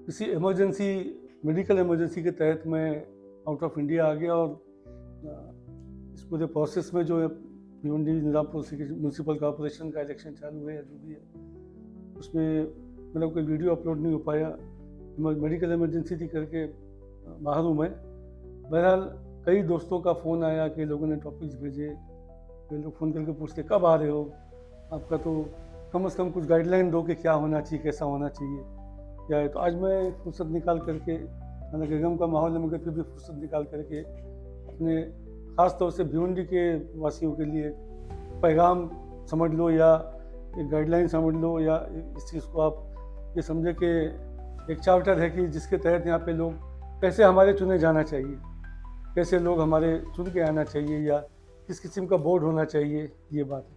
किसी emergency medical emergency के तहत मैं आउट ऑफ इंडिया आ गया और इस पूरे प्रोसेस में जो है भिवंडी निजामपुर म्यूनसिपल कॉरपोरेशन का इलेक्शन चालू है या जो भी है उसमें मतलब कोई वीडियो अपलोड नहीं हो पाया। मेडिकल इमरजेंसी थी करके बाहर हूँ मैं। बहरहाल कई दोस्तों का फ़ोन आया कि लोगों ने टॉपिक्स भेजे, कई लोग फ़ोन करके पूछते कब आ रहे हो, आपका तो कम से कम कुछ गाइडलाइन दो कि क्या होना चाहिए, कैसा होना चाहिए क्या है। तो आज मैं फुर्सत निकाल करके, हालांकि गम का माहौल है मगर फिर भी फुर्सत निकाल करके अपने ख़ास तौर से भिवंडी के वासियों के लिए पैगाम समझ लो या एक गाइडलाइन समझ लो या इस चीज़ को आप ये समझे कि एक चार्टर है कि जिसके तहत यहाँ पे लोग कैसे हमारे चुने जाना चाहिए, कैसे लोग हमारे चुन के आना चाहिए या किस किस्म का बोर्ड होना चाहिए, ये बात है।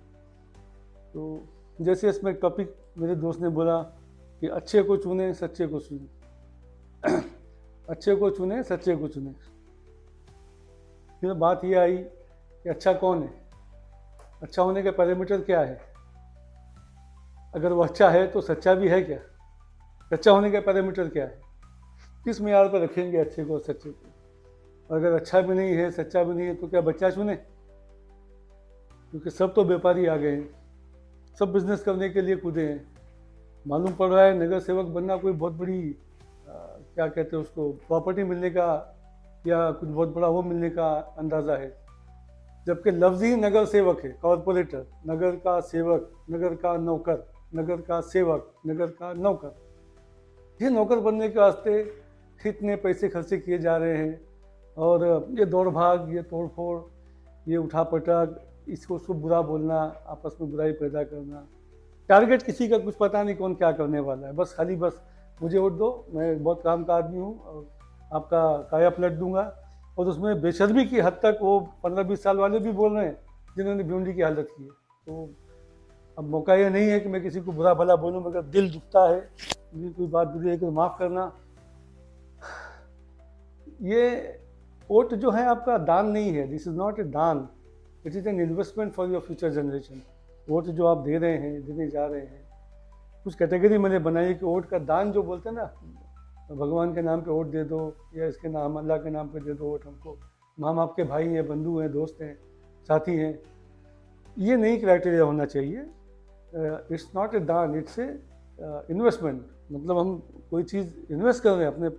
तो जैसे इसमें टॉपिक मेरे दोस्त ने बोला कि अच्छे को चुने सच्चे को चुने अच्छे को चुने सच्चे को चुने। फिर बात ये आई कि अच्छा कौन है, अच्छा होने के पैरामीटर क्या है, अगर वो अच्छा है तो सच्चा भी है क्या, सच्चा होने का पैरामीटर क्या है, किस मेयार पर रखेंगे अच्छे को और सच्चे को। अगर अच्छा भी नहीं है सच्चा भी नहीं है तो क्या बच्चा चुने, क्योंकि सब तो व्यापारी आ गए हैं, सब बिजनेस करने के लिए कूदे हैं। मालूम पड़ रहा है नगर सेवक बनना कोई बहुत बड़ी क्या कहते हैं उसको प्रॉपर्टी मिलने का या कुछ बहुत बड़ा वो मिलने का अंदाज़ा है, जबकि लफ्ज़ ही नगर सेवक है, कॉरपोरेटर, नगर का सेवक, नगर का नौकर, नगर का सेवक, नगर का नौकर। ये नौकर बनने के वास्ते इतने पैसे खर्चे किए जा रहे हैं और ये दौड़ भाग, ये तोड़ फोड़, ये उठा पटक, इसको उसको बुरा बोलना, आपस में बुराई पैदा करना, टारगेट किसी का कुछ पता नहीं कौन क्या करने वाला है, बस खाली बस मुझे वोट दो, मैं बहुत काम का आदमी हूँ और आपका काया पलट दूंगा। और उसमें बेशर्मी की हद तक वो 15-20 साल वाले भी बोल रहे हैं जिन्होंने भिवंडी की हालत की है। तो अब मौका ये नहीं है कि मैं किसी को बुरा भला बोलूँ, मगर दिल दुखता है, कोई बात बुरी है कि माफ़ करना। ये वोट जो है आपका दान नहीं है, दिस इज़ नॉट ए दान, it is an investment for your future generation. Vote जो आप दे रहे हैं, देने जा रहे हैं, कुछ कैटेगरी मैंने बनाई कि वोट का दान जो बोलते हैं ना, भगवान के नाम पे वोट दे दो या इसके नाम अल्लाह के नाम पे दे दो वोट हमको, हम आपके भाई हैं, बंधु हैं, दोस्त हैं, साथी हैं, ये नहीं क्राइटेरिया होना चाहिए। इट्स नॉट ए दान, इट्स ए इन्वेस्टमेंट। मतलब हम कोई चीज़ इन्वेस्ट कर रहे हैं अपने,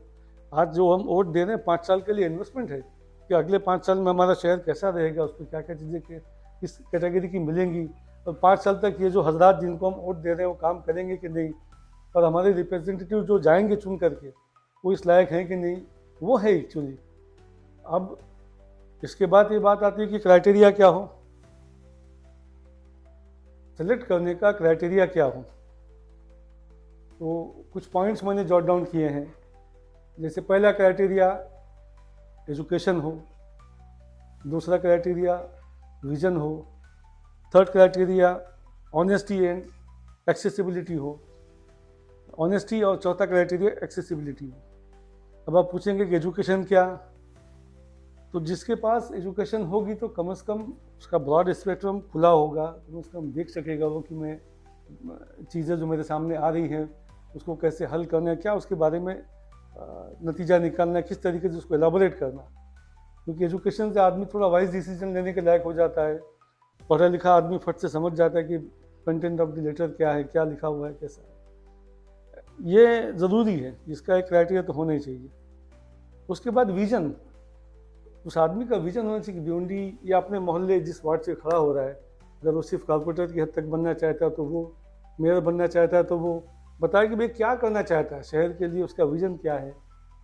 आज जो हम वोट दे रहे हैं 5 साल के लिए इन्वेस्टमेंट है कि अगले 5 साल में हमारा शहर कैसा रहेगा, उसको क्या क्या चीज़ें किस कैटेगरी की मिलेंगी, और 5 साल तक ये जो हजरात जिनको हम वोट दे रहे हैं वो काम करेंगे कि नहीं, और हमारे रिप्रेजेंटेटिव जो जाएंगे चुन करके वो इस लायक हैं कि नहीं, वो है एक्चुअली। अब इसके बाद ये बात आती है कि क्राइटेरिया क्या हो, सेलेक्ट करने का क्राइटेरिया क्या हो। तो कुछ पॉइंट्स मैंने जॉट डाउन किए हैं। जैसे पहला क्राइटेरिया एजुकेशन हो, दूसरा क्राइटेरिया विजन हो, third criteria honesty and accessibility हो, ऑनेस्टी, और चौथा क्राइटेरिया एक्सेसिबिलिटी हो। अब आप पूछेंगे कि एजुकेशन क्या, तो जिसके पास एजुकेशन होगी तो कम से कम उसका ब्रॉड स्पेक्ट्रम खुला होगा, कम से कम देख सकेगा वो कि मैं चीज़ें जो मेरे सामने आ रही हैं उसको कैसे हल करना है, क्या उसके बारे में नतीजा निकालना है, किस तरीके से उसको एलाबोरेट करना। क्योंकि एजुकेशन से आदमी थोड़ा वाइज डिसीजन लेने के लायक हो जाता है, पढ़ा लिखा आदमी फट से समझ जाता है कि कंटेंट ऑफ द लेटर क्या है, क्या लिखा हुआ है, कैसा है। ये ज़रूरी है, इसका एक क्राइटेरिया तो होना ही चाहिए। उसके बाद विजन, उस आदमी का विजन होना चाहिए कि भिवंडी या अपने मोहल्ले जिस वार्ड से खड़ा हो रहा है, अगर वो सिर्फ कॉर्पोरेटर की हद तक बनना चाहता है तो वो, मेयर बनना चाहता है तो वो बताए कि भाई क्या करना चाहता है शहर के लिए, उसका विजन क्या है।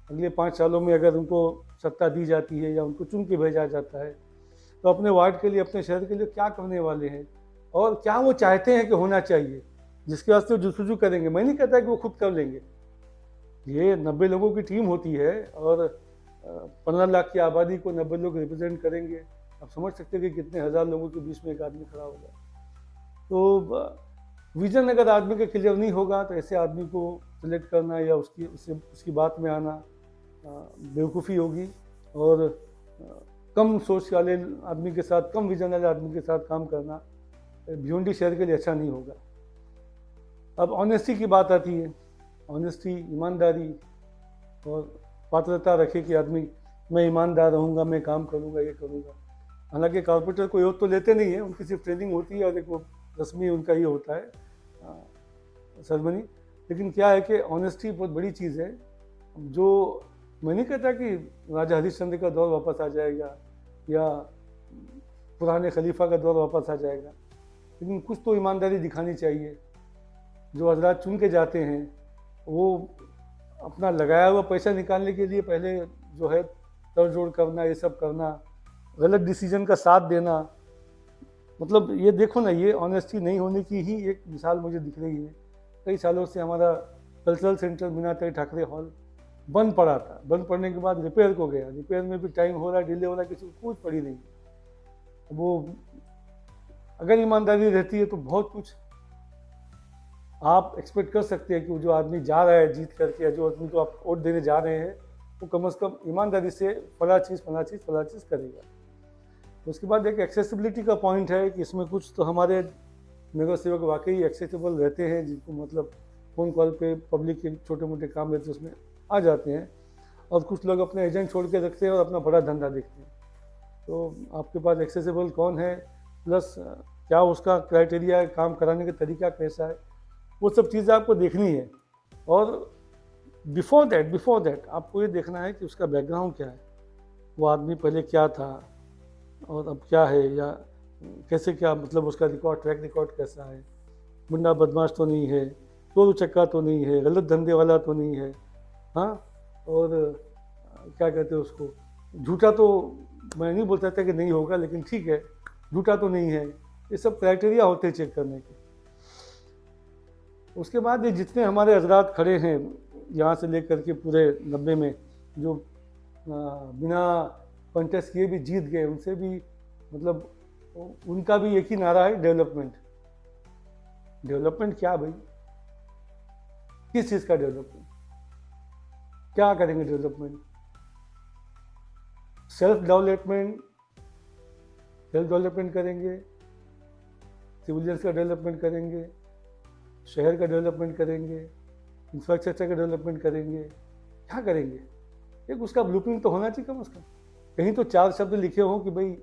अगले 5 सालों में अगर उनको सत्ता दी जाती है या उनको चुन के भेजा जाता है तो अपने वार्ड के लिए, अपने शहर के लिए क्या करने वाले हैं और क्या वो चाहते हैं कि होना चाहिए, जिसके वास्ते वो जुस्तजू करेंगे। मैं नहीं कहता कि वो खुद कर लेंगे, ये 90 लोगों की टीम होती है और 15 लाख की आबादी को 90 लोग रिप्रेजेंट करेंगे। आप समझ सकते हैं कि कितने हज़ार लोगों के बीच में एक आदमी खड़ा होगा। तो विजन अगर आदमी का क्लियर नहीं होगा तो ऐसे आदमी को सिलेक्ट करना या उसकी बात में आना बेवकूफ़ी होगी, और कम सोच वाले आदमी के साथ, कम विजन वाले आदमी के साथ काम करना भिवंडी शहर के लिए अच्छा नहीं होगा। अब ऑनेस्टी की बात आती है, ऑनेस्टी, ईमानदारी, और पात्रता रखे कि आदमी मैं ईमानदार रहूँगा, मैं काम करूँगा, ये करूँगा। हालांकि कॉर्पोरेटर कोई और तो लेते नहीं है, उनकी सिर्फ ट्रेनिंग होती है और एक वो रस्मी उनका ये होता है सेरेमनी। लेकिन क्या है कि ऑनेस्टी बहुत बड़ी चीज़ है। जो मैं नहीं कहता कि राजा हरिश्चंद्र का दौर वापस आ जाएगा या पुराने खलीफा का दौर वापस आ जाएगा, लेकिन कुछ तो ईमानदारी दिखानी चाहिए। जो हजरात चुन के जाते हैं वो अपना लगाया हुआ पैसा निकालने के लिए पहले जो है तड़जोड़ करना, ये सब करना, गलत डिसीजन का साथ देना, मतलब ये देखो ना, ये ऑनेस्टी नहीं होने की ही एक मिसाल मुझे दिख रही है। कई सालों से हमारा cultural centre Meenatai Thackeray hall बंद पड़ा था, बंद पड़ने के बाद रिपेयर को गया, रिपेयर में भी टाइम हो रहा है, डिले हो रहा है, किसी को कुछ पड़ी नहीं। वो अगर ईमानदारी रहती है तो बहुत कुछ आप एक्सपेक्ट कर सकते हैं कि वो जो आदमी जा रहा है जीत करके, या जो आदमी को आप वोट देने जा रहे हैं, वो कम से कम ईमानदारी से फला चीज़ करेगा। तो उसके बाद एक एक्सेसिबिलिटी का पॉइंट है कि इसमें कुछ तो हमारे नगर सेवक वाकई एक्सेसिबल रहते हैं, जिनको मतलब फ़ोन कॉल पे पब्लिक के छोटे मोटे काम रहते हैं उसमें आ जाते हैं, और कुछ लोग अपने एजेंट छोड़ के रखते हैं और अपना बड़ा धंधा देखते हैं। तो आपके पास एक्सेसिबल कौन है, प्लस क्या उसका क्राइटेरिया है, काम कराने का तरीका कैसा है, वो सब चीज़ें आपको देखनी है। और बिफोर दैट आपको ये देखना है कि उसका बैकग्राउंड क्या है, वो आदमी पहले क्या था और अब क्या है, या कैसे क्या, मतलब उसका ट्रैक रिकॉर्ड कैसा है, गुंडा बदमाश तो नहीं है, चोर उचक्का तो नहीं है, गलत धंधे वाला तो नहीं है, हाँ, और क्या कहते हैं उसको, झूठा तो मैं नहीं बोल सकता कि नहीं होगा, लेकिन ठीक है, झूठा तो नहीं है। ये सब क्राइटेरिया होते हैं चेक करने के। उसके बाद ये जितने हमारे हजरात खड़े हैं यहाँ से लेकर के पूरे 90 में, जो बिना कंटेस्ट किए भी जीत गए, उनसे भी मतलब उनका भी एक ही नारा है, डेवलपमेंट। डेवलपमेंट क्या भाई, किस चीज़ का डेवलपमेंट, क्या करेंगे डेवलपमेंट? सेल्फ डेवलपमेंट करेंगे, सिविलियंस का डेवलपमेंट करेंगे, शहर का डेवलपमेंट करेंगे, इंफ्रास्ट्रक्चर का डेवलपमेंट करेंगे, क्या करेंगे? एक उसका ब्लूप्रिंट तो होना चाहिए कम से कम, कहीं तो 4 शब्द लिखे हों कि भाई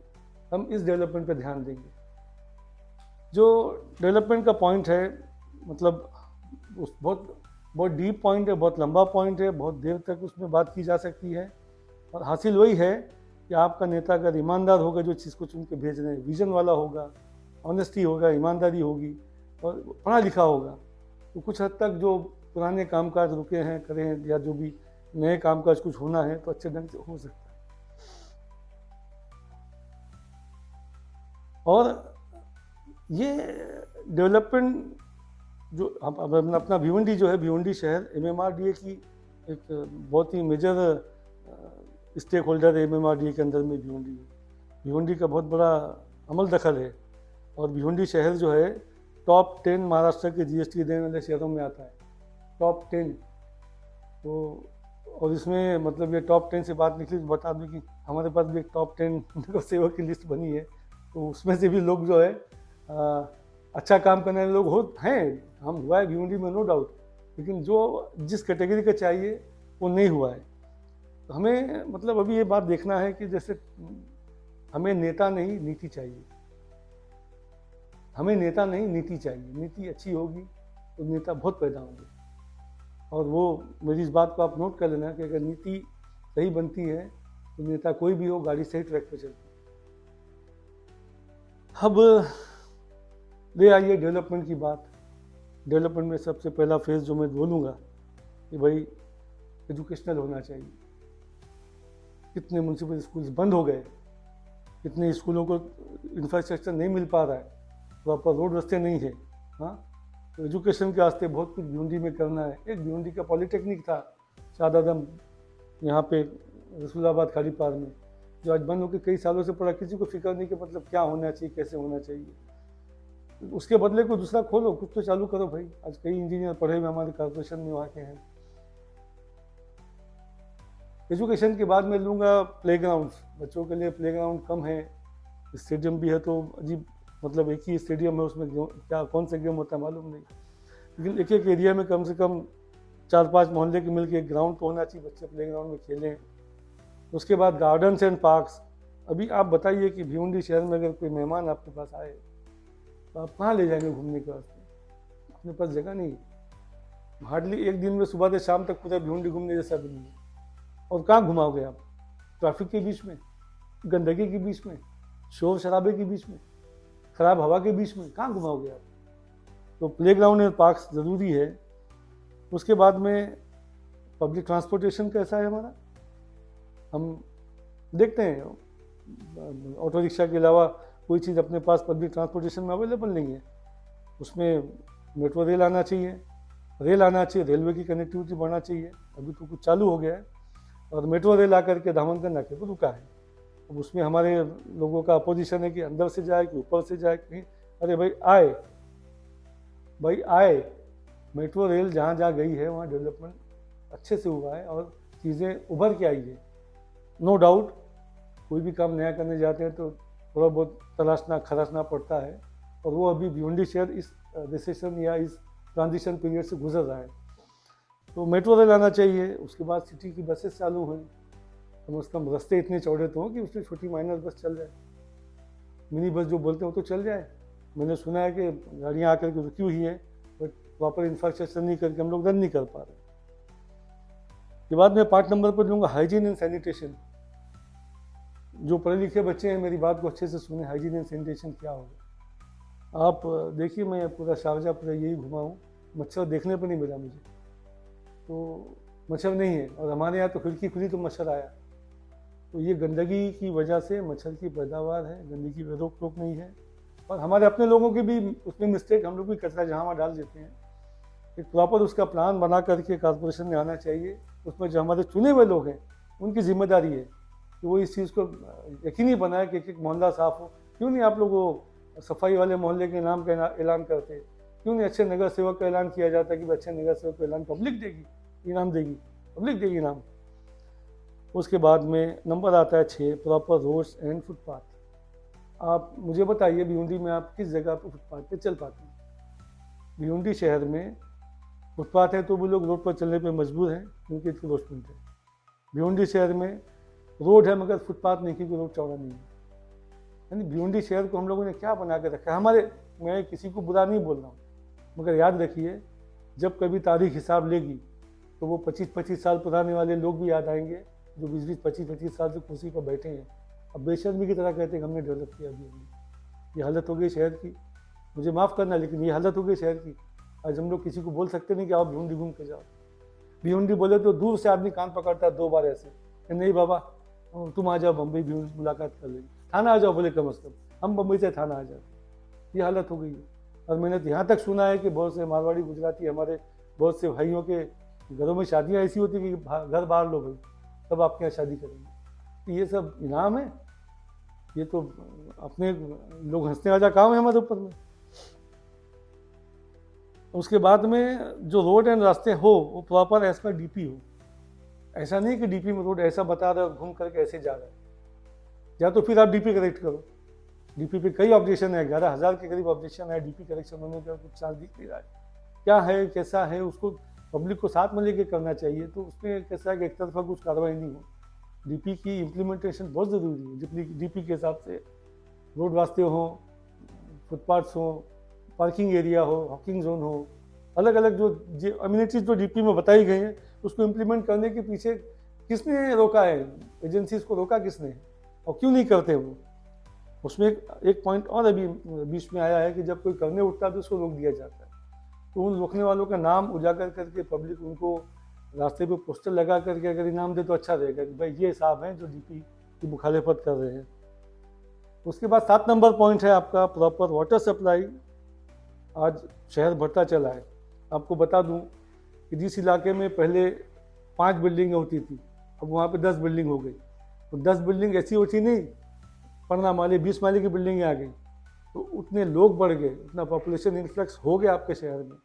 हम इस डेवलपमेंट पर ध्यान देंगे। जो डेवलपमेंट का पॉइंट है, मतलब उस बहुत डीप पॉइंट है, बहुत लंबा पॉइंट है, बहुत देर तक उसमें बात की जा सकती है, और हासिल वही है कि आपका नेता अगर ईमानदार होगा, जो चीज़ को चुन के भेज रहे हैं, विजन वाला होगा, ऑनेस्टी होगा, ईमानदारी होगी, और पढ़ा लिखा होगा, तो कुछ हद तक जो पुराने कामकाज रुके हैं करे हैं, या जो भी नए कामकाज कुछ होना है, तो अच्छे ढंग से हो सकता है। और ये डेवलपमेंट जो अपना भिवंडी जो है, भिवंडी शहर MMRDA की एक बहुत ही मेजर स्टेक होल्डर है MMRDA के अंदर में भिवंडी का बहुत बड़ा अमल दखल है, और भिवंडी शहर जो है टॉप 10 महाराष्ट्र के GST देने वाले शहरों में आता है, टॉप 10। तो और इसमें मतलब ये टॉप 10 से बात निकली तो बता दूँ कि हमारे पास भी एक टॉप 10 सेवक की लिस्ट बनी है, तो उसमें से भी लोग जो है अच्छा काम करने वाले लोग हैं, हम हुआ है भिवंडी में, नो डाउट, लेकिन जो जिस कैटेगरी का चाहिए वो नहीं हुआ है। तो हमें मतलब अभी ये बात देखना है कि जैसे हमें नेता नहीं नीति चाहिए, हमें नेता नहीं नीति चाहिए। नीति अच्छी होगी तो नेता बहुत पैदा होंगे, और वो मेरी इस बात को आप नोट कर लेना कि अगर नीति सही बनती है तो नेता कोई भी हो, गाड़ी सही ट्रैक पर चलती है। अब ले आइए डेवलपमेंट की बात। डेवलपमेंट में सबसे पहला फेज़ जो मैं बोलूँगा कि भाई एजुकेशनल होना चाहिए। कितने म्यूनसिपल स्कूल्स बंद हो गए, कितने स्कूलों को इंफ्रास्ट्रक्चर नहीं मिल पा रहा है, प्रॉपर रोड रास्ते नहीं है, हाँ, तो एजुकेशन के वास्ते बहुत कुछ भिवंडी में करना है। एक भिवंडी का पॉलिटेक्निक था शादादम यहाँ पे रसूलाबाद खाड़ी पार में, जो आज बंद होकर कई सालों से पड़ा, किसी को फिक्र नहीं कि मतलब क्या होना चाहिए, कैसे होना चाहिए। उसके बदले को दूसरा खोलो, कुछ तो चालू करो भाई। आज कई इंजीनियर पढ़े हुए हमारे कॉर्पोरेशन में वहाँ के हैं। एजुकेशन के बाद में लूँगा प्लेग्राउंड्स। बच्चों के लिए प्लेग्राउंड कम है, स्टेडियम भी है तो अजीब, मतलब एक ही स्टेडियम है, उसमें क्या कौन सा गेम होता है मालूम नहीं, लेकिन एक एक एरिया में कम से कम 4-5 मोहल्ले के मिलकर एक ग्राउंड तो होना चाहिए, बच्चे प्ले ग्राउंड में खेलें। उसके बाद गार्डन्स एंड पार्क्स। अभी आप बताइए कि भिवंडी शहर में अगर कोई मेहमान आपके पास आए तो आप कहाँ ले जाएंगे घूमने के वास्ते? अपने पास जगह नहीं है। हार्डली एक दिन में सुबह से शाम तक पूरा भिवंडी घूमने जैसा भी नहीं है। और कहाँ घुमाओगे आप? ट्रैफिक के बीच में, गंदगी के बीच में, शोर शराबे के बीच में, खराब हवा के बीच में कहाँ घुमाओगे आप? तो प्ले ग्राउंड एंड पार्क्स ज़रूरी है। उसके बाद में पब्लिक ट्रांसपोर्टेशन कैसा है हमारा? हम देखते हैं ऑटो रिक्शा के अलावा कोई चीज़ अपने पास पब्लिक ट्रांसपोर्टेशन में अवेलेबल नहीं है। उसमें मेट्रो रेल आना चाहिए, रेलवे की कनेक्टिविटी बढ़ना चाहिए। अभी तो कुछ चालू हो गया है और मेट्रो रेल आकर के धामनगंज नाके पर रुका है। अब उसमें हमारे लोगों का अपोजिशन है कि अंदर से जाए कि ऊपर से जाए कहीं। अरे भाई आए, मेट्रो रेल जहाँ जहाँ गई है वहाँ डेवलपमेंट अच्छे से हुआ है और चीज़ें उभर के आई है। नो डाउट कोई भी काम नया करने जाते हैं तो थोड़ा बहुत तलाशना खराशना पड़ता है, और वो अभी भिवंडी शहर इस रिसेशन या इस ट्रांजिशन पीरियड से गुजर रहा है। तो मेट्रो रेल आना चाहिए। उसके बाद सिटी की बसेस चालू हुई, कम से कम रास्ते इतने चौड़े तो हों कि उसमें छोटी माइनर बस चल जाए, मिनी बस जो बोलते हैं वो तो चल जाए। मैंने सुना है कि गाड़ियाँ आकर के रुकी हुई हैं, बट प्रॉपर इंफ्रास्ट्रक्चर नहीं करके हम लोग रन नहीं कर पा रहे। के बाद मैं पार्ट नंबर पर लूँगा हाइजीन एंड सैनिटेशन। जो पढ़े लिखे बच्चे हैं मेरी बात को अच्छे से सुने, हाइजीन एंड सैनिटेशन क्या होगा। आप देखिए, मैं पूरा शारजा पूरा यही घुमा हूँ, मच्छर देखने पर नहीं मिला मुझे, तो मच्छर नहीं है। और हमारे यहाँ तो खिड़की खुली तो मच्छर आया। तो ये गंदगी की वजह से मच्छर की पैदावार है, गंदगी पर रोक टोक नहीं है। और हमारे अपने लोगों की भी उसमें मिस्टेक, हम लोग भी कचरा जहाँ वहाँ डाल देते हैं। एक प्रॉपर उसका प्लान बना करके कॉर्पोरेशन में आना चाहिए। उसमें जो हमारे चुने हुए लोग हैं उनकी जिम्मेदारी है कि वो इस चीज़ को यकीनी बनाए कि एक मोहल्ला साफ हो। क्यों नहीं आप लोग वो सफाई वाले मोहल्ले के नाम का ऐलान करते? क्यों नहीं अच्छे नगर सेवक का ऐलान किया जाता है कि अच्छे नगर सेवक का ऐलान पब्लिक देगी, इनाम देगी, पब्लिक देगी इनाम। उसके बाद में नंबर आता है 6, प्रॉपर रोड्स एंड फुटपाथ। आप मुझे बताइए भिवंडी में आप किस जगह पर फुटपाथ पे चल पाते हैं? भिवंडी शहर में फुटपाथ है तो वो लोग रोड पर चलने पे मजबूर हैं क्योंकि इसकी रोशनी है। भिवंडी शहर में रोड है मगर फुटपाथ नहीं, क्योंकि रोड चौड़ा नहीं है। यानी भिवंडी शहर को हम लोगों ने क्या बना के रखा है हमारे। मैं किसी को बुरा नहीं बोल रहा हूँ, मगर याद रखिए जब कभी तारीख हिसाब लेगी तो वो 25-25 साल पुराने वाले लोग भी याद आएंगे जो 20-20, 25-25 साल से कुर्सी पर बैठे हैं। अब बेशर्मी की तरह कहते हैं हमने डेवलप किया भिवंडी। ये हालत हो गई शहर की, मुझे माफ़ करना, लेकिन ये हालत हो गई शहर की। आज हम लोग किसी को बोल सकते नहीं कि आप भिवंडी घूम के जाओ। भिवंडी बोले तो दूर से आदमी कान पकड़ता है 2 बार ऐसे कि नहीं बाबा तुम आ जाओ बम्बई, भिवंडी मुलाकात कर लेंगे। थाना आ जाओ बोले, कम अज़ कम हम बम्बई से थाना आ जाते। ये हालत हो गई है। और मैंने तो यहाँ तक सुना है कि बहुत से मारवाड़ी गुजराती हमारे बहुत से भाइयों के घरों में शादियाँ ऐसी होती कि घर बाहर लो भाई, तब आपके यहाँ शादी करेंगे। तो ये सब इनाम है, ये तो अपने लोग हंसने वाला काम है हमारे ऊपर में। उसके बाद में जो रोड एंड रास्ते हो वो प्रॉपर एज पर डीपी हो। ऐसा नहीं कि डीपी में रोड ऐसा बता रहा है घूम करके ऐसे जा रहा है, या तो फिर आप डीपी करेक्ट करो। डीपी पे कई ऑब्जेक्शन है, 11,000 के करीब ऑब्जेक्शन है। डीपी करेक्शन होने का कुछ चांस दिख नहीं रहा है। क्या है कैसा है उसको पब्लिक को साथ में लेके करना चाहिए। तो उसमें कैसा है कि एक तरफा कुछ कार्रवाई नहीं हो। डीपी की इम्प्लीमेंटेशन बहुत ज़रूरी है। जितनी डीपी के हिसाब से रोड रास्ते हों, फुटपाथ्स हों, पार्किंग एरिया हो, हॉकिंग जोन हो, अलग अलग जो अम्यूनिटीज़ जो डीपी में बताई गई हैं उसको इम्प्लीमेंट करने के पीछे किसने रोका है, एजेंसीज को रोका किसने और क्यों नहीं करते वो। उसमें एक पॉइंट और अभी बीच में आया है कि जब कोई करने उठता है तो उसको रोक दिया जाता है। तो उन रोकने वालों का नाम उजागर करके पब्लिक उनको रास्ते पे पोस्टर लगा करके अगर इनाम दे तो अच्छा रहेगा कि भाई ये साहब हैं जो डीपी की मुखालिफत कर रहे हैं। उसके बाद 7 नंबर पॉइंट है आपका प्रॉपर वाटर सप्लाई। आज शहर बढ़ता चला है। आपको बता दूं कि जिस इलाके में पहले 5 बिल्डिंगें होती थी अब वहाँ पे 10 बिल्डिंग हो गई। तो 10 बिल्डिंग ऐसी होती नहीं, 15 माले 20 माले की बिल्डिंगें आ गई। तो उतने लोग बढ़ गए, उतना पॉपुलेशन इन्फ्लक्स हो गया आपके शहर में,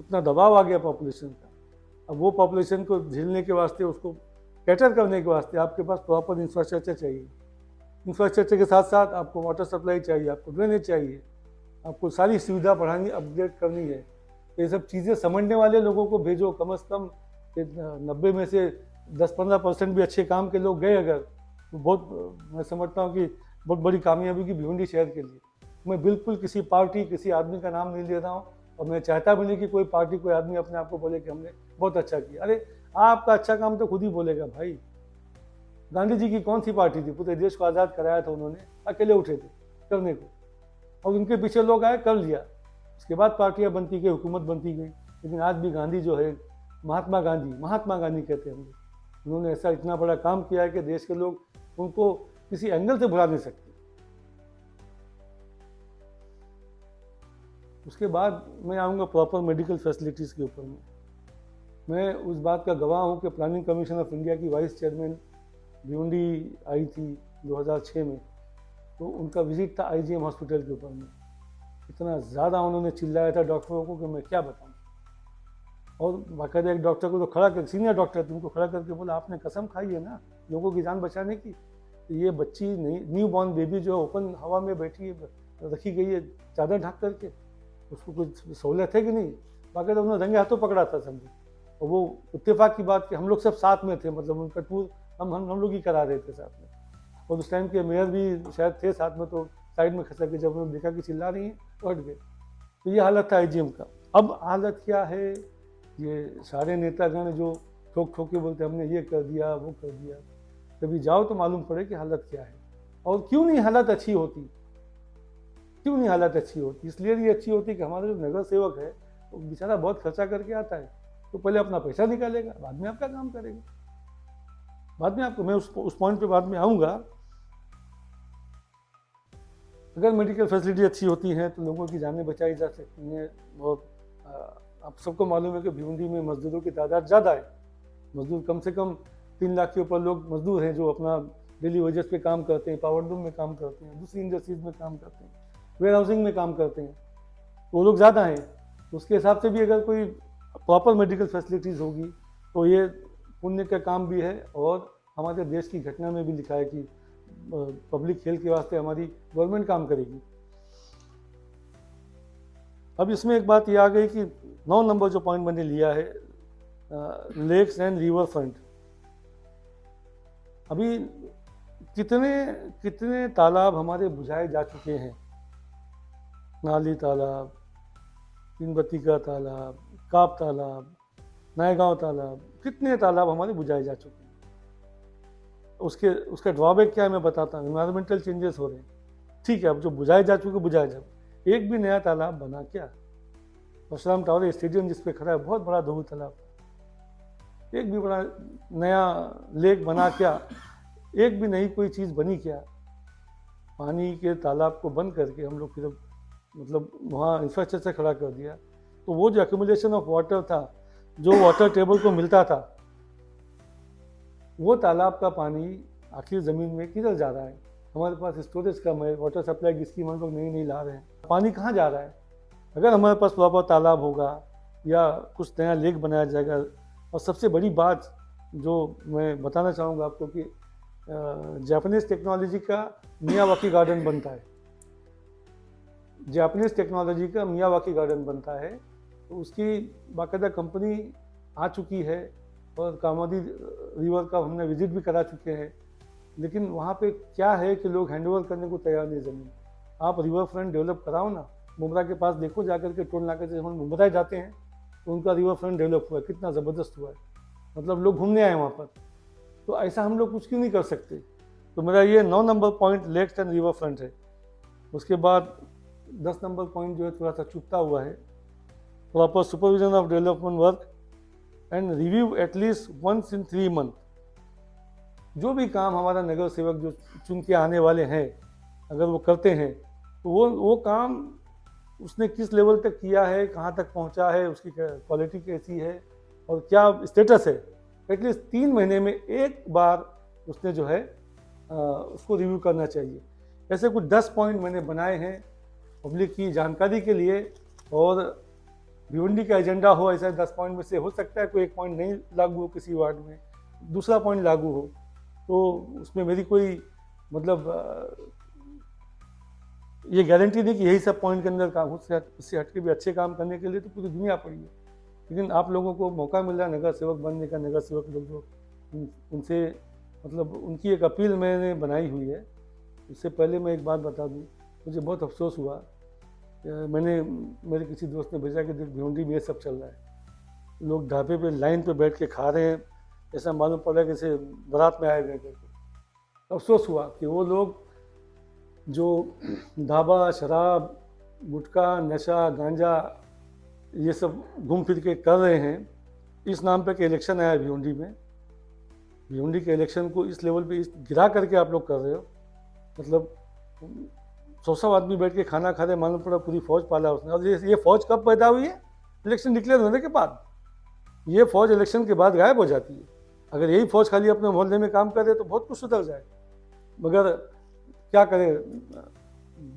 उतना दबाव आ गया पॉपुलेशन का। अब वो पॉपुलेशन को झेलने के वास्ते, उसको कैटर करने के वास्ते आपके पास प्रॉपर इंफ्रास्ट्रक्चर चाहिए। इंफ्रास्ट्रक्चर के साथ साथ आपको वाटर सप्लाई चाहिए, आपको ड्रेनेज चाहिए, आपको सारी सुविधा बढ़ानी, अपग्रेड करनी है। ये सब चीज़ें समझने वाले लोगों को भेजो, कम से कम 90 में से 10-15% भी अच्छे काम के लोग गए अगर, तो बहुत मैं समझता हूँ कि बहुत बड़ी कामयाबी की भिवंडी शहर के लिए। मैं बिल्कुल किसी पार्टी किसी आदमी का नाम नहीं ले रहा हूँ, और मैं चाहता भी नहीं कि कोई पार्टी कोई आदमी अपने आप को बोले कि हमने बहुत अच्छा किया। अरे आपका अच्छा काम तो खुद ही बोलेगा भाई। गांधी जी की कौन सी पार्टी थी, पूरे देश को आज़ाद कराया था उन्होंने, अकेले उठे थे करने को, और उनके पीछे लोग आए, कर लिया। उसके बाद पार्टियां बनती गई, हुकूमत बनती गई। लेकिन आज भी गांधी जो है, महात्मा गांधी कहते हैं हम लोग, उन्होंने ऐसा इतना बड़ा काम किया है कि देश के लोग उनको किसी एंगल से भुला नहीं सकते। उसके बाद मैं आऊँगा प्रॉपर मेडिकल फैसिलिटीज़ के ऊपर में। मैं उस बात का गवाह हूँ कि प्लानिंग कमीशन ऑफ इंडिया की वाइस चेयरमैन भिवंडी आई थी 2006 में, तो उनका विजिट था आईजीएम हॉस्पिटल के ऊपर में। इतना ज़्यादा उन्होंने चिल्लाया था डॉक्टरों को कि मैं क्या बताऊँ। और बाकायदा एक डॉक्टर को तो खड़ा कर, सीनियर डॉक्टर थे, उनको खड़ा करके बोला आपने कसम खाई है ना लोगों की जान बचाने की, तो ये बच्ची न्यू बॉर्न बेबी जो ओपन हवा में बैठी है, रखी गई है चादर ढक करके, उसको कुछ सहूलियत है कि नहीं। बाकायदा उन्होंने रंगे हाथों पकड़ा था समझो। और वो इत्तेफाक की बात कि हम लोग सब साथ में थे, मतलब उनका टूर हम लोग ही करा रहे थे साथ में। और उस टाइम के मेयर भी शायद थे साथ में, तो साइड में खसक के जब उन्होंने देखा कि चिल्ला रही हैं तो हट गए। तो ये हालत था आईजीएम का। अब हालत क्या है, ये सारे नेतागण जो ठोक ठोक के बोलते हमने ये कर दिया वो कर दिया, कभी जाओ तो मालूम पड़े कि हालत क्या है और क्यों नहीं हालत अच्छी होती। क्यों नहीं हालत अच्छी होती? इसलिए नहीं अच्छी होती कि हमारा जो नगर सेवक है वो बेचारा बहुत खर्चा करके आता है, तो पहले अपना पैसा निकालेगा, बाद में आपका काम करेगा। बाद में आपको, मैं उस पॉइंट पे बाद में आऊँगा। अगर मेडिकल फैसिलिटी अच्छी होती है तो लोगों की जानें बचाई जा सकती हैं। और आप सबको मालूम है कि भिवंडी में मजदूरों की तादाद ज़्यादा है। मजदूर कम से कम 3 लाख के ऊपर लोग मजदूर हैं जो अपना डेली वेजेस पे काम करते हैं, पावरलूम में काम करते हैं, दूसरी इंडस्ट्रीज में काम करते हैं, वेयर हाउसिंग में काम करते हैं, वो लोग ज़्यादा हैं। उसके हिसाब से भी अगर कोई प्रॉपर मेडिकल फैसिलिटीज़ होगी तो ये पुण्य का काम भी है। और हमारे देश की घटना में भी लिखा है कि पब्लिक हेल्थ के वास्ते हमारी गवर्नमेंट काम करेगी। अब इसमें एक बात ये आ गई कि 9 नंबर जो पॉइंट मैंने लिया है, लेक्स एंड रिवर फ्रंट। अभी कितने तालाब हमारे बुझाए जा चुके हैं। नाली तालाब, तीनबत्ती का तालाब, काप तालाब, नायगांव तालाब, कितने तालाब हमारे बुझाए जा चुके हैं। उसका ड्रॉबैक क्या है मैं बताता हूँ। इन्वायरमेंटल चेंजेस हो रहे हैं, ठीक है, अब जो बुझाए जा चुके बुझाए जा, एक भी नया तालाब बना क्या? परशुराम टावर स्टेडियम जिस पे खड़ा है बहुत बड़ा धोबी तालाब, एक भी बड़ा नया लेक बना क्या? एक भी नई कोई चीज़ बनी क्या? पानी के तालाब को बंद करके हम लोग फिर मतलब वहाँ इंफ्रास्ट्रक्चर खड़ा कर दिया, तो वो जो एक्यूमुलेशन ऑफ वाटर था, जो वाटर टेबल को मिलता था, वो तालाब का पानी आखिर ज़मीन में किधर जा रहा है? हमारे पास स्टोरेज कम है, वाटर सप्लाई की स्कीम हम लोग नहीं ला रहे हैं, पानी कहाँ जा रहा है? अगर हमारे पास प्रॉपर तालाब होगा या कुछ नया लेक बनाया जाएगा। और सबसे बड़ी बात जो मैं बताना चाहूँगा आपको कि जापानीज़ टेक्नोलॉजी का मियावाकी गार्डन बनता है। जापानीज़ टेक्नोलॉजी का मियावाकी गार्डन बनता है, तो उसकी बाकायदा कंपनी आ चुकी है और कामादी रिवर का हमने विजिट भी करा चुके हैं। लेकिन वहाँ पे क्या है कि लोग हैंडओवर करने को तैयार नहीं ज़मीन। आप रिवर फ्रंट डेवलप कराओ ना, मुमरा के पास देखो जाकर के, टोल नाके से हम मुमरा जाते हैं तो उनका रिवर फ्रंट डेवलप हुआ है, कितना ज़बरदस्त हुआ है, मतलब लोग घूमने आए वहाँ पर। तो ऐसा हम लोग कुछ क्यों नहीं कर सकते? तो मेरा ये 9 number point lakes and river front है। उसके बाद 10 नंबर पॉइंट जो है थोड़ा सा चुपता हुआ है, proper supervision of development work and review at least once in 3 month. जो भी काम हमारा नगर सेवक जो चुन के आने वाले हैं, अगर वो करते हैं तो वो काम उसने किस लेवल तक किया है, कहाँ तक पहुँचा है, उसकी क्वालिटी कैसी है और क्या स्टेटस है, एटलीस्ट 3 महीने में एक बार उसने जो है उसको रिव्यू करना चाहिए। ऐसे कुछ 10 पॉइंट मैंने बनाए हैं पब्लिक की जानकारी के लिए। और भिवंडी का एजेंडा हो ऐसा 10 पॉइंट में से हो सकता है कोई एक पॉइंट नहीं लागू हो किसी वार्ड में, दूसरा पॉइंट लागू हो, तो उसमें मेरी कोई मतलब ये गारंटी नहीं कि यही सब पॉइंट के अंदर काम, उससे हट के भी अच्छे काम करने के लिए तो पूरी दुनिया पड़ी है। लेकिन आप लोगों को मौका मिल रहा है नगर सेवक बनने का, नगर सेवक लोग जो उनसे मतलब उनकी एक अपील मैंने बनाई हुई है। उससे पहले मैं एक बात बता दूं, मुझे बहुत अफसोस हुआ, मैंने मेरे किसी दोस्त ने भेजा कि देख भिवंडी में ये सब चल रहा है, लोग ढाबे पे लाइन पे बैठ के खा रहे हैं, ऐसा मालूम पड़ा कि जैसे बारात में आए गए करके। अफसोस हुआ कि वो लोग जो ढाबा, शराब, गुटखा, नशा, गांजा ये सब घूम फिर के कर रहे हैं, इस नाम पे कि इलेक्शन आया भिवंडी में, भिवंडी के इलेक्शन को इस लेवल पे गिरा करके आप लोग कर रहे हो। मतलब 100 आदमी बैठ के खाना खा रहे, मालूम पड़ा पूरी फौज पाला उसने। और ये फौज कब पैदा हुई है? इलेक्शन डिक्लेयर होने के बाद। ये फौज इलेक्शन के बाद गायब हो जाती है। अगर यही फौज खाली अपने मोहल्ले में काम करे तो बहुत कुछ सुधर जाए, मगर क्या करें,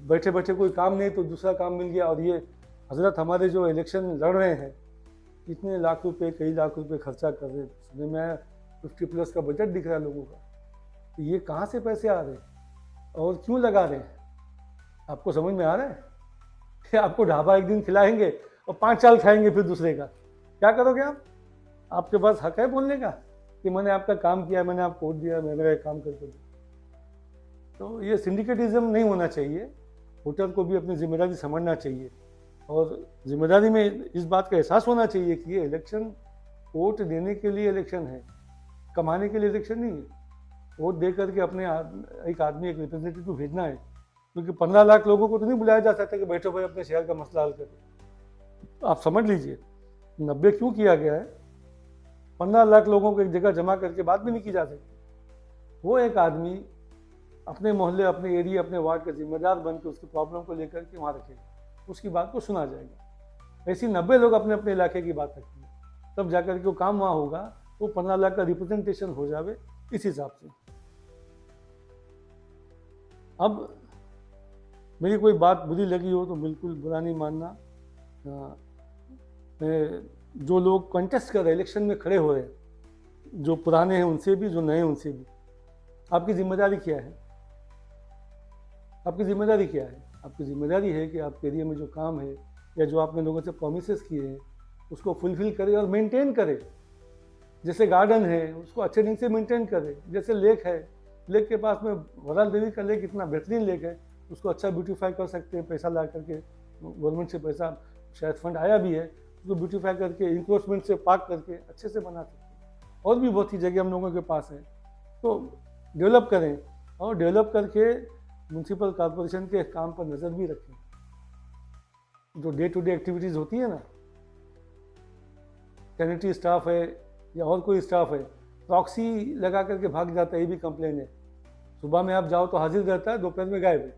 बैठे बैठे कोई काम नहीं तो दूसरा काम मिल गया। और ये हजरत हमारे जो इलेक्शन लड़ रहे हैं, इतने लाख रुपए, कई लाख रुपए खर्चा कर रहे हैं, सुनने में 50+ का बजट दिख रहा है लोगों का, तो ये कहाँ से पैसे आ रहे हैं और क्यों लगा रहे हैं? आपको समझ में आ रहा है कि आपको ढाबा एक दिन खिलाएंगे और 5 साल खाएंगे फिर दूसरे का, क्या करोगे आप? आपके पास हक है बोलने का कि मैंने आपका काम किया, मैंने आपको वोट दिया, मैं मेरा काम करके दूँ? तो ये सिंडिकेटिज्म नहीं होना चाहिए। वोटर को भी अपनी जिम्मेदारी समझना चाहिए और जिम्मेदारी में इस बात का एहसास होना चाहिए कि ये इलेक्शन वोट देने के लिए इलेक्शन है, कमाने के लिए इलेक्शन नहीं है। वोट दे करके अपने एक आदमी, एक रिप्रेजेंटेटिव भेजना है, क्योंकि 15 लाख लोगों को तो नहीं बुलाया जा सकता कि बैठो भाई अपने शहर का मसला हल करो। आप समझ लीजिए 90 क्यों किया गया है। 15 लाख लोगों को एक जगह जमा करके बात भी नहीं की जा सकती। वो एक आदमी अपने मोहल्ले, अपने एरिया, अपने वार्ड का जिम्मेदार बन के उसकी प्रॉब्लम को लेकर के वहाँ रखेगा, उसकी बात को सुना जाएगा। ऐसी 90 लोग अपने अपने इलाके की बात रखेंगे, तब जाकर के वो काम वहाँ होगा, वो 15 लाख का रिप्रेजेंटेशन हो जावे इस हिसाब से। अब मेरी कोई बात बुरी लगी हो तो बिल्कुल बुरा नहीं मानना। जो लोग कंटेस्ट कर रहे हैं, इलेक्शन में खड़े हो रहे हैं, जो पुराने हैं उनसे भी, जो नए हैं उनसे भी, आपकी जिम्मेदारी क्या है? आपकी जिम्मेदारी क्या है? आपकी जिम्मेदारी है कि आपके एरिया में जो काम है या जो आपने लोगों से प्रोमिसेस किए हैं उसको फुलफिल करें और मेंटेन करें। जैसे गार्डन है उसको अच्छे ढंग से मेंटेन करें, जैसे लेक है, लेक के पास में वराल देवी का लेक इतना बेहतरीन लेक है, उसको अच्छा ब्यूटीफाई कर सकते हैं, पैसा ला करके, गवर्नमेंट से पैसा शायद फंड आया भी है, उसको ब्यूटीफाई करके इंक्रोचमेंट से पार्क करके अच्छे से बना सकते हैं। और भी बहुत सी जगह हम लोगों के पास है, तो डेवलप करें और डेवलप करके म्यूनसिपल कॉरपोरेशन के काम पर नज़र भी रखें। जो डे टू डे एक्टिविटीज़ होती है ना, सैनिटरी स्टाफ है या और कोई स्टाफ है, प्रॉक्सी लगा करके भाग जाता है, ये भी कंप्लेन है। सुबह में आप जाओ तो हाजिर रहता है, दोपहर में गायब है,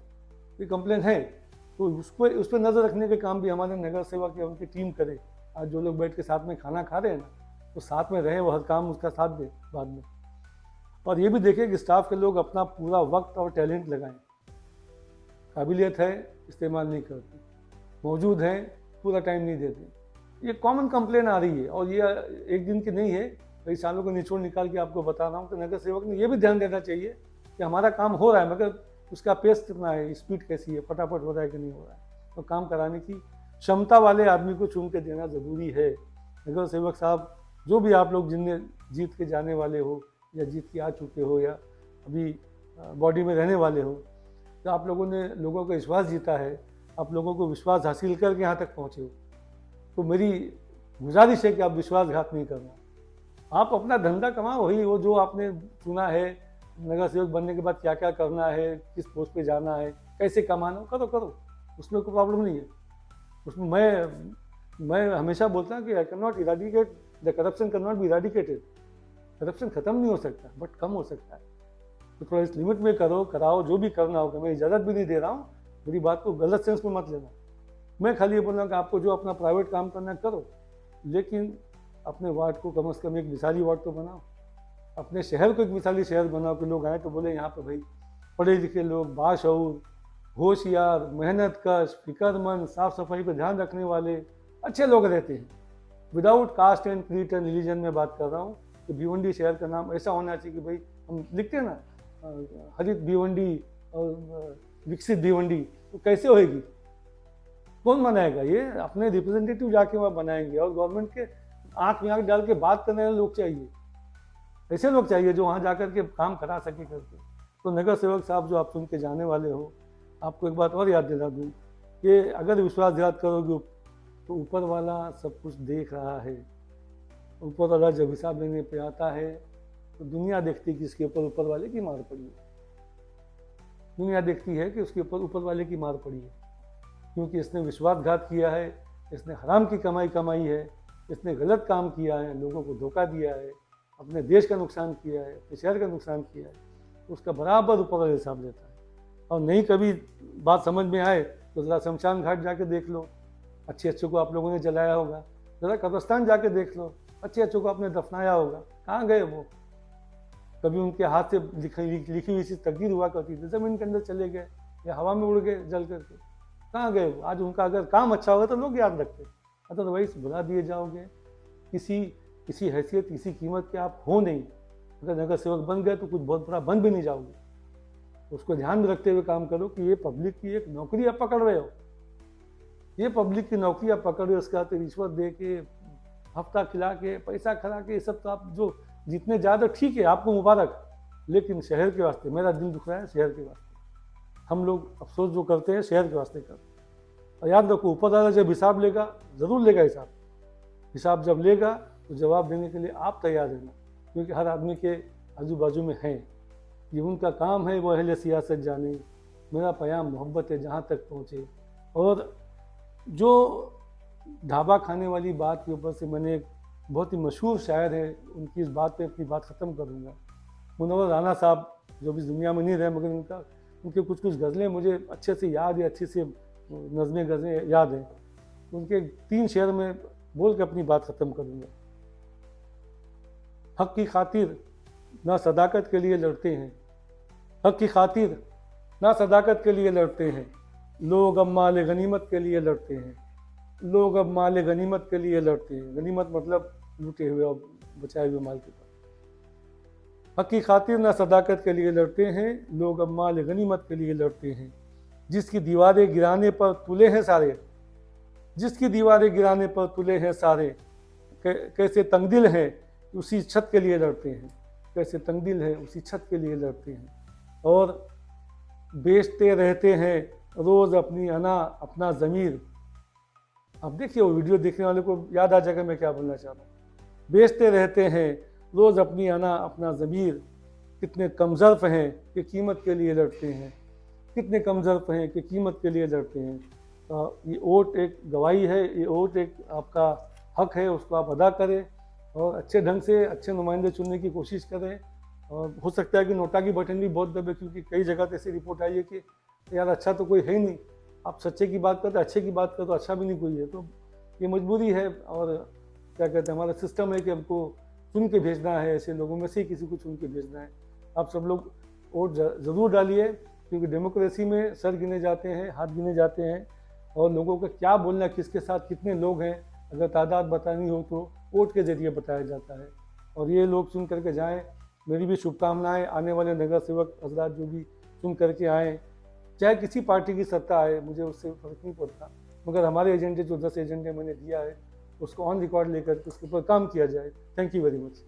ये कंप्लेन है। तो उस पर नज़र रखने के काम भी हमारे नगर सेवक या उनकी टीम करे। आज जो लोग बैठ के साथ में खाना खा रहे हैं ना, तो साथ में रहे, वो हर काम उसका साथ दे बाद में। और ये भी देखें कि स्टाफ के लोग अपना पूरा वक्त और टैलेंट लगाएं। काबिलियत है, इस्तेमाल नहीं करते, मौजूद हैं, पूरा टाइम नहीं देते। ये कॉमन कंप्लेन आ रही है और ये एक दिन की नहीं है, कई सालों का निचोड़ निकाल के आपको बता रहा हूँ। तो नगर सेवक ने ये भी ध्यान देना चाहिए कि हमारा काम हो रहा है, मगर उसका पेस कितना है, स्पीड कैसी है, फटाफट हो रहा है कि नहीं हो रहा है। तो काम कराने की क्षमता वाले आदमी को चुन के देना ज़रूरी है। नगर सेवक साहब, जो भी आप लोग जिनने जीत के जाने वाले हो या जीत के आ चुके हो या अभी बॉडी में रहने वाले हो, तो आप लोगों ने लोगों का विश्वास जीता है, आप लोगों को विश्वास हासिल करके यहाँ तक पहुँचे हो। तो मेरी गुजारिश है कि आप विश्वासघात नहीं करना। आप अपना धंधा कमाओ, वही वो जो आपने चुना है, नगर सेवक बनने के बाद क्या क्या करना है, किस पोस्ट पे जाना है, कैसे कमाना, करो करो, उसमें कोई प्रॉब्लम नहीं है। उसमें मैं हमेशा बोलता हूँ कि I can not eradicate the corruption, can not be eradicated. Corruption खत्म नहीं हो सकता, बट कम हो सकता है। तो थोड़ा इस लिमिट में करो, कराओ, जो भी करना होगा। मैं इजाज़त भी नहीं दे रहा हूँ, मेरी बात को गलत सेंस में मत लेना। मैं खाली ये बोल रहा हूँ कि आपको जो अपना प्राइवेट काम करना है करो, लेकिन अपने वार्ड को कम से कम एक मिसाली वार्ड तो बनाओ। अपने शहर को एक मिसाली शहर बनाओ कि लोग आए तो बोले यहाँ पर भाई पढ़े लिखे लोग, बाशऊर, होशियार, मेहनत कश, फिक्रमंद, साफ सफाई पर ध्यान रखने वाले अच्छे लोग रहते हैं। Without caste and creed and religion में बात कर रहा हूँ कि भिवंडी शहर का नाम ऐसा होना चाहिए कि भाई हम लिखते हैं ना, हरित भिवंडी और विकसित भिवंडी, तो कैसे होएगी? कौन बनाएगा? ये अपने रिप्रेजेंटेटिव जाके वहाँ बनाएंगे, और गवर्नमेंट के आंख में आंख डाल के बात करने वाले लोग चाहिए, ऐसे लोग चाहिए जो वहाँ जाकर के काम करा सके करके। तो नगर सेवक साहब जो आप सुन के जाने वाले हो, आपको एक बात और याद दिला दूँ कि अगर विश्वासघात करोगे तो ऊपर वाला सब कुछ देख रहा है। ऊपर वाला जब हिसाब लेने पे आता है तो दुनिया देखती है कि इसके ऊपर वाले की मार पड़ी है। दुनिया देखती है कि उसके ऊपर वाले की मार पड़ी है, क्योंकि इसने विश्वासघात किया है, इसने हराम की कमाई कमाई है, इसने गलत काम किया है, लोगों को धोखा दिया है, अपने देश का नुकसान किया है, अपने शहर का नुकसान किया है, तो उसका बराबर ऊपर वाला हिसाब लेता है। और नहीं कभी बात समझ में आए तो ज़रा शमशान घाट जाके देख लो, अच्छे अच्छे को आप लोगों ने जलाया होगा। ज़रा कब्रस्तान जाके देख लो, अच्छे अच्छे को आपने दफनाया होगा। कहाँ गए वो? कभी उनके हाथ से लिखी हुई चीज़ तकदीर हुआ करती थी, ज़मीन के अंदर चले गए या हवा में उड़ गए जल करके। कहाँ गए वो? आज उनका अगर काम अच्छा होगा तो लोग याद रखते, अदरवाइज भुला दिए जाओगे। किसी हैसियत, किसी कीमत के आप हो नहीं। अगर नगर सेवक बन गए तो कुछ बहुत बड़ा बन भी नहीं जाओगे। उसको ध्यान में रखते हुए काम करो कि ये पब्लिक की एक नौकरी आप पकड़ रहे हो, ये पब्लिक की नौकरी आप पकड़ रहे हो। उसके बाद रिश्वत दे के, हफ्ता खिला के, पैसा खिला के, ये सब तो आप जो जितने ज़्यादा ठीक है, आपको मुबारक, लेकिन शहर के वास्ते मेरा दिल दुख रहा है। शहर के वास्ते हम लोग अफसोस जो करते हैं शहर के वास्ते करते हैं। और याद रखो, ऊपर वाला जब हिसाब लेगा, ज़रूर लेगा हिसाब जब लेगा तो जवाब देने के लिए आप तैयार रहना, क्योंकि हर आदमी के आजू बाजू में हैं। ये उनका काम है, वो अहले सियासत जाने। मेरा प्याम मोहब्बत है जहाँ तक पहुँचे। और जो ढाबा खाने वाली बात के ऊपर से मैंने एक बहुत ही मशहूर शायर है, उनकी इस बात पे अपनी बात ख़त्म करूँगा। मुनव्वर राना साहब जो भी दुनिया में नहीं रहे, मगर उनके कुछ गज़लें मुझे अच्छे से याद है, अच्छे से नज़में गज़लें याद हैं। उनके 3 शेर में बोल के अपनी बात ख़त्म करूँगा। हक़ की खातिर ना सदाकत के लिए लड़ते हैं, हक़ की खातिर ना सदाकत के लिए लड़ते हैं, लोग अब माल गनीमत के लिए लड़ते हैं, लोग अब माल गनीमत के लिए लड़ते हैं। गनीमत मतलब लूटे हुए और बचाए हुए माल के पास। हक़ की खातिर ना सदाकत के लिए लड़ते हैं, लोग अब माल गनीमत के लिए लड़ते हैं। जिसकी दीवारें गिराने पर तुले हैं सारे, जिसकी दीवारें गिराने पर तुले हैं सारे, कैसे तंगदिल हैं उसी छत के लिए लड़ते हैं, कैसे तंगदिल है उसी छत के लिए लड़ते हैं। और बेचते रहते हैं रोज़ अपनी अना अपना ज़मीर। अब देखिए, वो वीडियो देखने वाले को याद आ जाएगा मैं क्या बोलना चाह रहा हूँ। बेचते रहते हैं रोज़ अपनी अना अपना ज़मीर, कितने कमज़र्फ़ हैं कि कीमत के लिए लड़ते हैं, कितने कमज़र्फ़ हैं कि कीमत के लिए लड़ते हैं। ये वोट एक गवाही है, ये वोट एक आपका हक़ है, उसको आप अदा करें और अच्छे ढंग से अच्छे नुमाइंदे चुनने की कोशिश करें। और हो सकता है कि नोटा की बटन भी बहुत दबे, क्योंकि कई जगह तो ऐसी रिपोर्ट आई है कि यार अच्छा तो कोई है ही नहीं, आप सच्चे की बात करते, अच्छे की बात करते तो अच्छा भी नहीं कोई है। तो ये मजबूरी है, और क्या कहते हैं, हमारा सिस्टम है कि हमको चुन के भेजना है, ऐसे लोगों में से किसी को चुन के भेजना है। आप सब लोग वोट ज़रूर डालिए, क्योंकि डेमोक्रेसी में सर गिने जाते हैं, हाथ गिने जाते हैं, और लोगों का क्या बोलना, किसके साथ कितने लोग हैं, अगर तादाद बतानी हो तो वोट के ज़रिए बताया जाता है। और ये लोग चुन करके जाएँ। मेरी भी शुभकामनाएं आने वाले नगर सेवक हजरात जो भी चुन करके आएँ, चाहे किसी पार्टी की सत्ता आए, मुझे उससे फ़र्क नहीं पड़ता, मगर हमारे एजेंडे जो 10 एजेंडे मैंने दिया है उसको ऑन रिकॉर्ड लेकर उसके ऊपर काम किया जाए। Thank you very much.